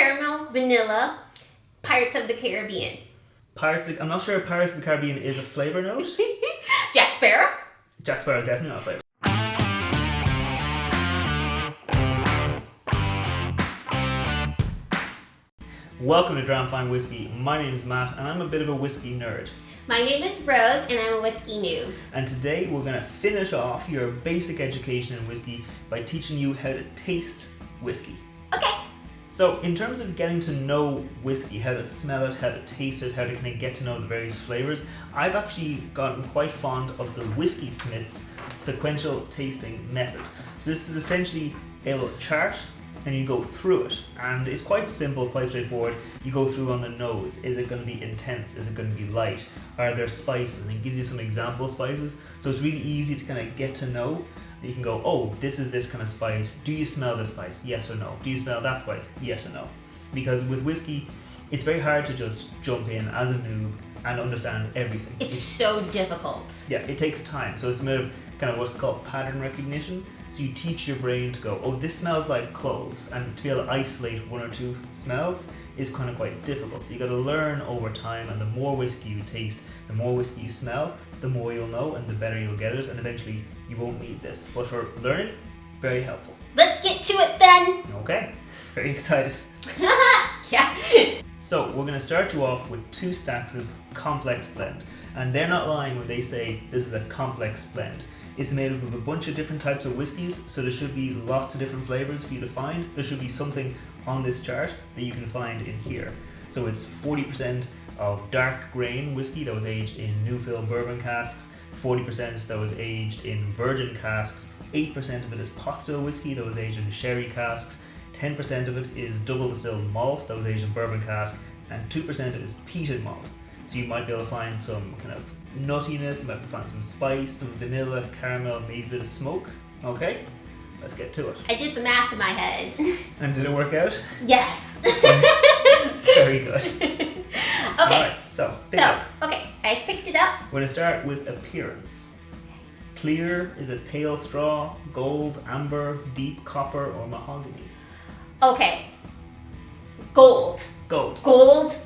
caramel, vanilla, Pirates of the Caribbean. I'm not sure if Pirates of the Caribbean is a flavour note. Jack Sparrow. Jack Sparrow is definitely not a flavour. Welcome to Drown Fine Whiskey. My name is Matt and I'm a bit of a whiskey nerd. My name is Rose and I'm a whiskey noob. And today we're going to finish off your basic education in whiskey by teaching you how to taste whiskey. Okay. So in terms of getting to know whiskey, how to smell it, how to taste it, how to kind of get to know the various flavours, I've actually gotten quite fond of the Whiskey Smith's sequential tasting method. So this is essentially a little chart and you go through it, and it's quite simple, quite straightforward. You go through on the nose. Is it going to be intense? Is it going to be light? Are there spices? And it gives you some example spices, so it's really easy to kind of get to know. You can go, oh, this is this kind of spice. Do you smell this spice? Yes or no? Do you smell that spice? Yes or no? Because with whiskey, it's very hard to just jump in as a noob and understand everything. It's so difficult. Yeah, it takes time. So it's a bit of kind of what's called pattern recognition. So you teach your brain to go, oh, this smells like cloves, and to be able to isolate one or two smells is kind of quite difficult. So you got to learn over time, and the more whiskey you taste, the more whiskey you smell, the more you'll know, and the better you'll get it, and eventually you won't need this. But for learning, very helpful. Let's get to it then. Okay, very excited. Yeah. So we're going to start you off with 2 Stacks' complex blend, and they're not lying when they say this is a complex blend. It's made up of a bunch of different types of whiskies, so there should be lots of different flavours for you to find. There should be something on this chart that you can find in here. So it's 40% of dark grain whiskey that was aged in new fill bourbon casks, 40% that was aged in virgin casks, 8% of it is pot still whiskey that was aged in sherry casks, 10% of it is double distilled malt that was aged in bourbon cask, and 2% is peated malt. So you might be able to find some kind of nuttiness, you might find some spice, some vanilla, caramel, maybe a bit of smoke. Okay, let's get to it. I did the math in my head. And did it work out? Yes. Very good. Okay. Alright, so okay, I picked it up. We're going to start with appearance. Clear, is it pale straw, gold, amber, deep copper, or mahogany? Okay. Gold. Gold. Gold.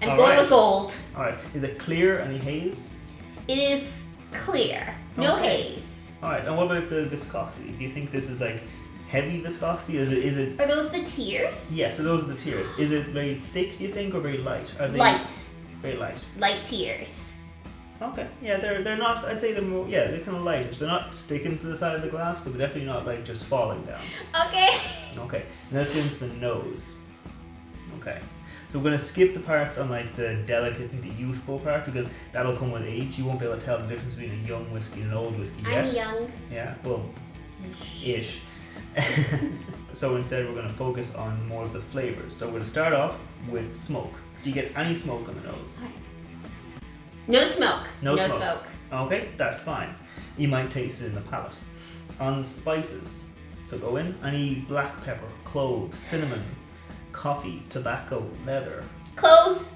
I'm All going right. with gold. Alright, is it clear? Any haze? It is clear. No Okay. haze. Alright, and what about the viscosity? Do you think this is like heavy viscosity? Is it Are those the tears? Yeah, so those are the tears. Is it very thick, do you think, or very light? Are they Light. Very light. Light tears. Okay. Yeah, they're not, I'd say they're more, yeah, they're kind of lightish. They're not sticking to the side of the glass, but they're definitely not like just falling down. Okay. Okay. And let's get into the nose. Okay. So we're going to skip the parts on like the delicate and the youthful part, because that'll come with age. You won't be able to tell the difference between a young whiskey and an old whiskey yet. I'm young. Yeah, well, ish. So instead we're going to focus on more of the flavours. So we're going to start off with smoke. Do you get any smoke on the nose? No smoke. No No smoke. smoke. Okay, that's fine. You might taste it in the palate. On spices, so go in, any black pepper, clove, cinnamon, coffee, tobacco, leather. Cloves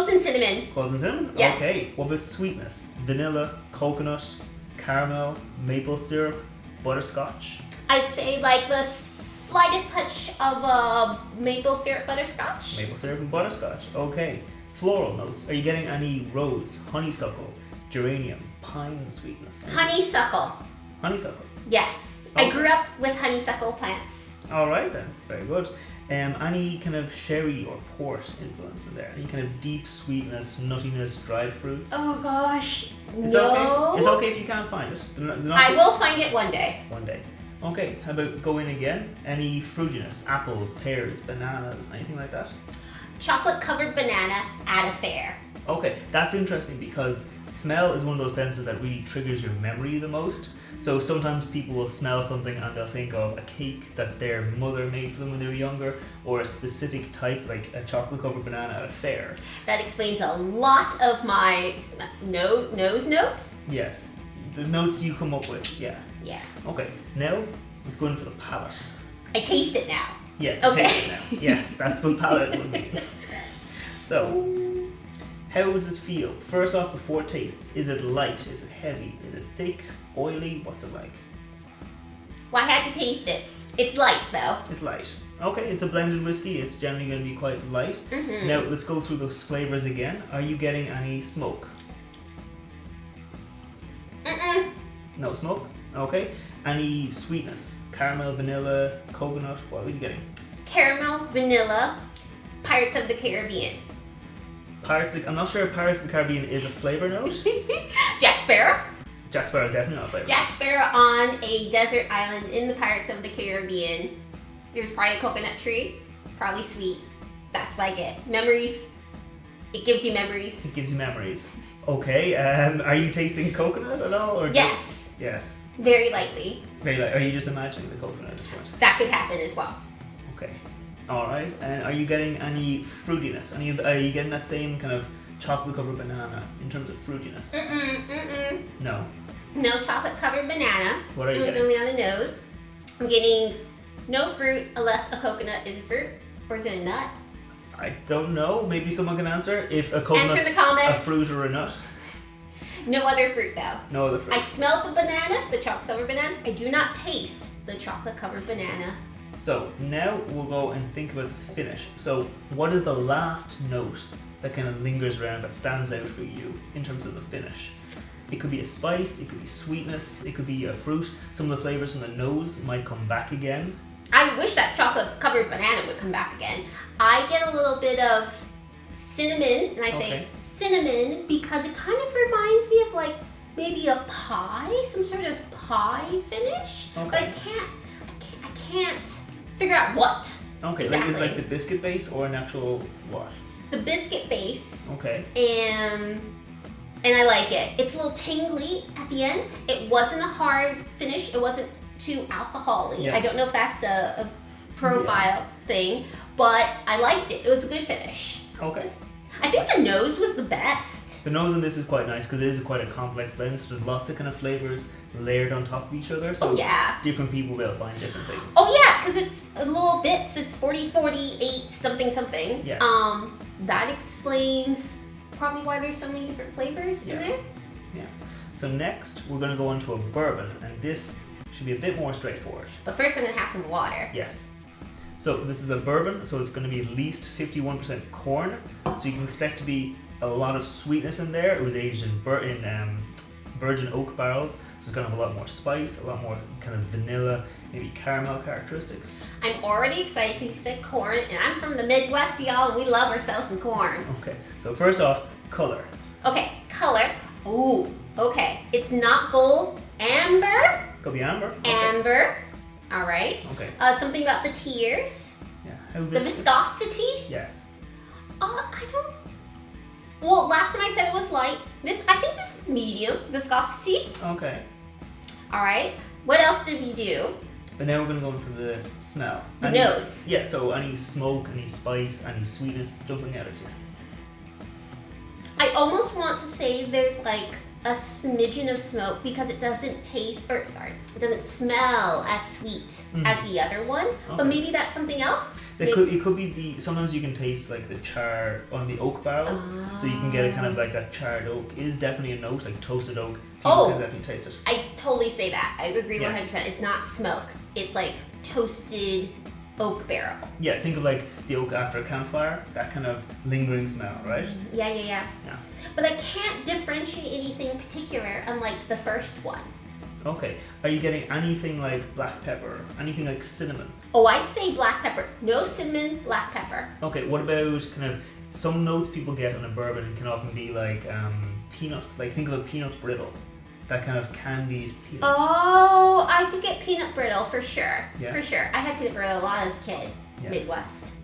and cinnamon. Cloves and cinnamon? Yes. Okay, what about sweetness? Vanilla, coconut, caramel, maple syrup, butterscotch. I'd say like the slightest touch of maple syrup butterscotch. Maple syrup and butterscotch. Okay. Floral notes. Are you getting any rose, honeysuckle, geranium, pine sweetness? Honeysuckle. Honeysuckle. Yes. Okay. I grew up with honeysuckle plants. All right then. Very good. Any kind of sherry or port influence in there? Any kind of deep sweetness, nuttiness, dried fruits? Oh gosh. It's no. okay. It's okay if you can't find it. They're not I will find it one day. One day. Okay. How about go in again? Any fruitiness? Apples, pears, bananas, anything like that? Chocolate covered banana at a fair. Okay, that's interesting because smell is one of those senses that really triggers your memory the most. So sometimes people will smell something and they'll think of a cake that their mother made for them when they were younger, or a specific type like a chocolate covered banana at a fair. That explains a lot of my nose notes. Yes, the notes you come up with, yeah. Yeah. Okay, now let's go in for the palate. I taste it now. Yes, Okay. taste it now. Yes, that's what palate would mean. So, how does it feel? First off, before it tastes, is it light? Is it heavy? Is it thick? Oily? What's it like? Well, I had to taste it. It's light though. It's light. Okay, it's a blended whiskey. It's generally going to be quite light. Now, let's go through those flavors again. Are you getting any smoke? No smoke? Okay. Any sweetness? Caramel, vanilla, coconut? What are you getting? Caramel, vanilla, Pirates of the Caribbean. I'm not sure if Pirates of the Caribbean is a flavor note. Jack Sparrow. Jack Sparrow is definitely not a flavor. Jack Sparrow on a desert island in the Pirates of the Caribbean. There's probably a coconut tree, probably sweet. That's what I get. Memories. It gives you memories. It gives you memories. Okay, are you tasting coconut at all? Or Yes. Just, yes. Very lightly. Very light. Are you just imagining the coconut at this point? That could happen as well. Okay. Alright, and are you getting any fruitiness? Are you getting that same kind of chocolate covered banana in terms of fruitiness? No. No chocolate covered banana. What are you It's getting? only on the nose. I'm getting no fruit unless a coconut is a fruit. Or is it a nut? I don't know. Maybe someone can answer. If a coconut's Answer in the comments. a fruit or a nut. No other fruit though. No other fruit. I smell the banana, the chocolate covered banana. I do not taste the chocolate covered banana. So now we'll go and think about the finish. So what is the last note that kind of lingers around, that stands out for you in terms of the finish? It could be a spice, it could be sweetness, it could be a fruit. Some of the flavors from the nose might come back again. I wish that chocolate covered banana would come back again. I get a little bit of cinnamon, and I say cinnamon because it kind of reminds me of like maybe a pie, some sort of pie finish. Okay. But I can't figure out what. Okay, exactly. Is it like the biscuit base or an actual what? The biscuit base. Okay. And I like it. It's a little tingly at the end. It wasn't a hard finish. It wasn't too alcohol-y. Yeah. I don't know if that's a profile thing, but I liked it. It was a good finish. Okay. I think the nose was the best. The nose on this is quite nice because it is quite a complex blend. So there's lots of kind of flavors layered on top of each other. So different people will find different things. Oh yeah, because it's little bits. It's 40, 48, something. Yeah. That explains probably why there's so many different flavors in there. Yeah. So next we're going to go on to a bourbon, and this should be a bit more straightforward. But first I'm going to have some water. Yes. So this is a bourbon, so it's going to be at least 51% corn. So you can expect to be a lot of sweetness in there. It was aged in virgin oak barrels, so it's going to have a lot more spice, a lot more kind of vanilla, maybe caramel characteristics. I'm already excited because you said corn, and I'm from the Midwest, y'all, and we love ourselves some corn. Okay, so first off, color. Okay, color. Ooh, okay. It's not gold. Amber. Could be amber. Okay. Amber. All right. Okay. Something about the tears. Yeah. How The viscosity. Yes. I don't. Well, last time I said it was light. I think this is medium viscosity. Okay. All right. What else did we do? But now we're going to go in for the smell. The nose. Yeah, so any smoke, any spice, any sweetness jumping out at you. I almost want to say there's like a smidgen of smoke because it doesn't taste, it doesn't smell as sweet as the other one. Okay. But maybe that's something else. It could be sometimes you can taste like the char on the oak barrels, so you can get a kind of like that charred oak is definitely a note, like toasted oak. People can definitely taste it. I totally say that. I agree 100%. It's not smoke. It's like toasted oak barrel. Yeah, think of like the oak after a campfire, that kind of lingering smell, right? Yeah. But I can't differentiate anything particular unlike the first one. Okay. Are you getting anything like black pepper? Anything like cinnamon? Oh, I'd say black pepper. No cinnamon, black pepper. Okay, what about kind of some notes people get on a bourbon can often be like peanut. Like think of a peanut brittle. That kind of candied peanut. Oh, I could get peanut brittle for sure. Yeah. For sure. I had peanut brittle a lot as a kid. Yeah. Midwest.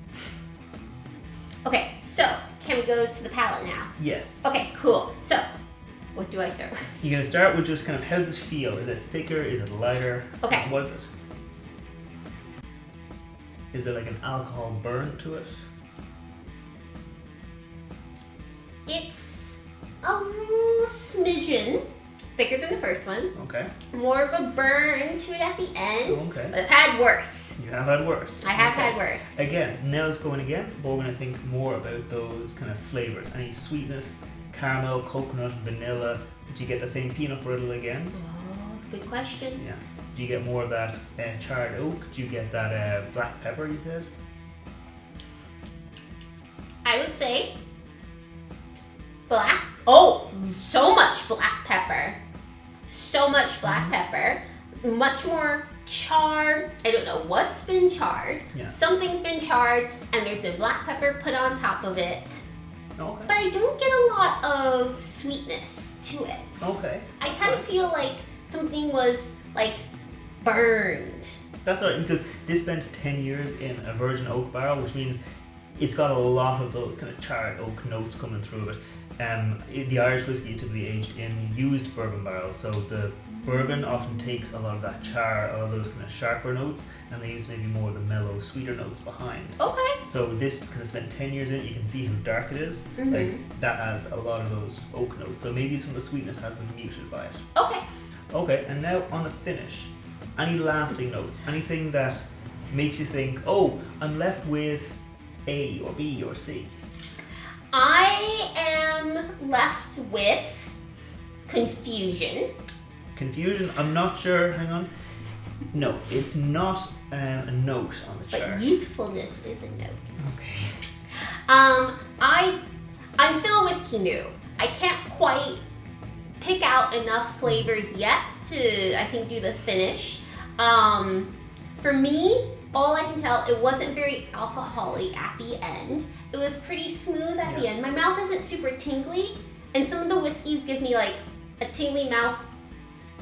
Okay, so can we go to the palate now? Yes. Okay, cool. So, what do I serve? You're going to start with just kind of how does it feel? Is it thicker? Is it lighter? Okay. What is it? Is there like an alcohol burn to it? It's a little smidgen thicker than the first one. Okay. More of a burn to it at the end. Okay. But I've had worse. You have had worse. I have had worse. Again, now it's going again, but we're going to think more about those kind of flavors. Any sweetness, caramel, coconut, vanilla. Did you get the same peanut brittle again? Oh, good question. Yeah. Do you get more of that charred oak? Do you get that black pepper you said? I would say black. Oh, so much black pepper. So much black pepper. Much more charred. I don't know what's been charred. Yeah. Something's been charred, and there's been black pepper put on top of it. Okay. But I don't get a lot of sweetness to it. Okay. I kind of feel like something was like burned. That's right, because this spent 10 years in a virgin oak barrel, which means it's got a lot of those kind of charred oak notes coming through it. The Irish whiskey is typically aged in used bourbon barrels, so the bourbon often takes a lot of that char, all of those kind of sharper notes, and leaves maybe more of the mellow, sweeter notes behind. Okay. So this kind of spent 10 years in it, you can see how dark it is. Like, that adds a lot of those oak notes, so maybe some of the sweetness has been muted by it. Okay. Okay, and now on the finish. Any lasting notes? Anything that makes you think, oh, I'm left with A or B or C? I am left with confusion. Confusion? I'm not sure. Hang on. No, it's not a note on the chart. But youthfulness is a note. Okay. I'm still a whiskey noob. I can't quite pick out enough flavors yet to, I think, do the finish. For me, all I can tell, it wasn't very alcoholic at the end. It was pretty smooth at the end. My mouth isn't super tingly, and some of the whiskeys give me like a tingly mouth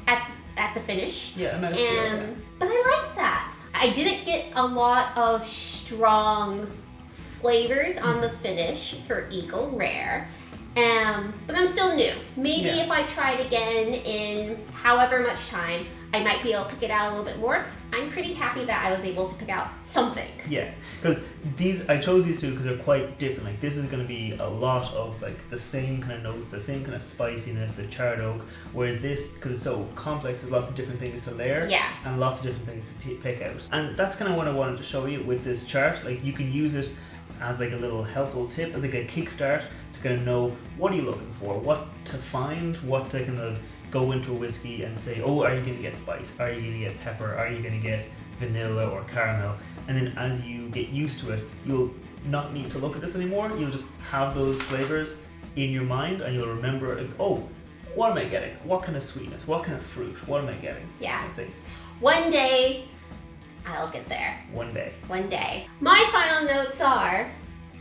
at the finish. Yeah, But I like that. I didn't get a lot of strong flavors on the finish for Eagle Rare. But I'm still new. Maybe if I tried again in however much time, I might be able to pick it out a little bit more. I'm pretty happy that I was able to pick out something. Yeah, because I chose these two because they're quite different. Like, this is going to be a lot of like the same kind of notes, the same kind of spiciness, the charred oak. Whereas this, because it's so complex, there's lots of different things to layer and lots of different things to pick out. And that's kind of what I wanted to show you with this chart. Like, you can use it as like a little helpful tip, as like a kickstart to kind of know what are you looking for, what to find, what to kind of go into a whiskey and say, oh, are you going to get spice? Are you going to get pepper? Are you going to get vanilla or caramel? And then as you get used to it, you'll not need to look at this anymore. You'll just have those flavors in your mind, and you'll remember, like, oh, what am I getting? What kind of sweetness? What kind of fruit? What am I getting? Yeah. I think. One day, I'll get there. One day. One day. My final notes are,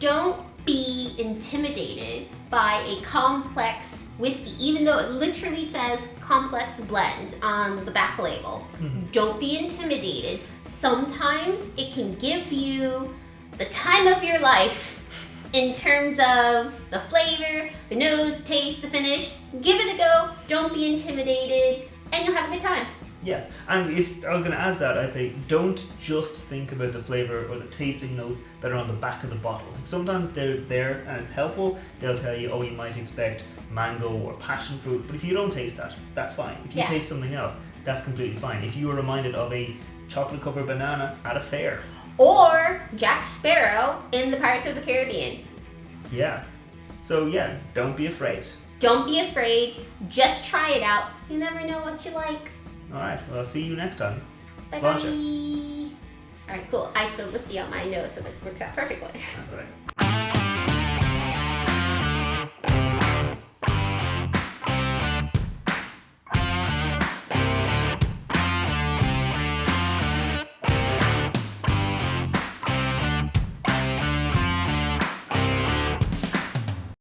don't be intimidated by a complex whiskey, even though it literally says complex blend on the back label. Don't be intimidated. Sometimes it can give you the time of your life in terms of the flavor, the nose, taste, the finish. Give it a go. Don't be intimidated, and you'll have a good time. Yeah, and if I was going to add to that, I'd say don't just think about the flavour or the tasting notes that are on the back of the bottle. Sometimes they're there and it's helpful. They'll tell you, oh, you might expect mango or passion fruit, but if you don't taste that, that's fine. If you taste something else, that's completely fine. If you were reminded of a chocolate-covered banana at a fair. Or Jack Sparrow in the Pirates of the Caribbean. Yeah. So yeah, don't be afraid. Don't be afraid. Just try it out. You never know what you like. Alright, well, I'll see you next time. Bye-bye. Alright, cool. I spilled whiskey on my nose, so this works out perfectly. That's all right.